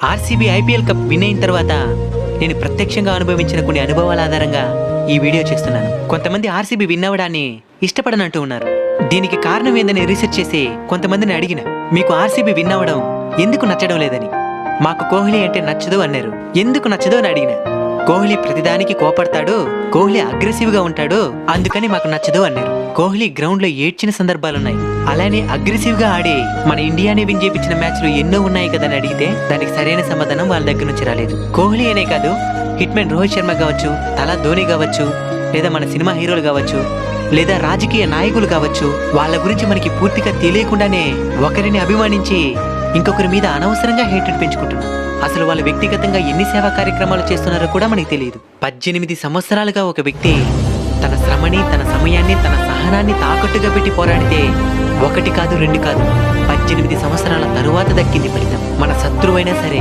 RCB IPL cup win అయిన తర్వాత నేను ప్రత్యక్షంగా అనుభవించిన కొన్ని అనుభవాల ఆధారంగా ఈ వీడియో చేస్తున్నాను. కొంతమంది ఆర్సీబీ విన్ అవ్వడాన్ని ఇష్టపడనంటూ ఉన్నారు. దీనికి కారణం ఏందని రీసెర్చ్ చేసి కొంతమందిని అడిగిన, మీకు ఆర్సీబీ విన్ అవ్వడం ఎందుకు నచ్చడం లేదని. మాకు కోహ్లీ అంటే నచ్చదు అన్నారు. ఎందుకు నచ్చదు అని అడిగిన, కోహ్లీ ప్రతిదానికి కోపడతాడు, కోహ్లీ అగ్రెసివ్ గా ఉంటాడు, అందుకని మాకు నచ్చదు అన్నారు. కోహ్లీ గ్రౌండ్ లో ఏడ్చిన సందర్భాలున్నాయి. అలానే అగ్రెసివ్ గా ఆడి మన ఇండియాని విన్ చేపించిన మ్యాచ్లు ఎన్నో ఉన్నాయి కదా అని అడిగితే దానికి సరైన సమాధానం వాళ్ళ దగ్గర నుంచి రాలేదు. కోహ్లీ అనే కాదు, హిట్ మ్యాన్ రోహిత్ శర్మ కావచ్చు, తలా ధోని కావచ్చు, లేదా మన సినిమా హీరోలు కావచ్చు, లేదా రాజకీయ నాయకులు కావచ్చు, వాళ్ళ గురించి మనకి పూర్తిగా తెలియకుండానే ఒకరిని అభిమానించి ఇంకొకరి మీద అనవసరంగా హేటెడ్ పెంచుకుంటున్నాం. అసలు వాళ్ళు వ్యక్తిగతంగా ఎన్ని సేవా కార్యక్రమాలు చేస్తున్నారో కూడా మనకి తెలియదు. 18 సంవత్సరాలుగా ఒక వ్యక్తి తన శ్రమని, తన సమయాన్ని, తన సహనాన్ని తాకట్టుగా పెట్టి పోరాడితే ఒకటి కాదు, రెండు కాదు, 18 సంవత్సరాల తరువాత దక్కింది ఫలితం. మన శత్రువైనా సరే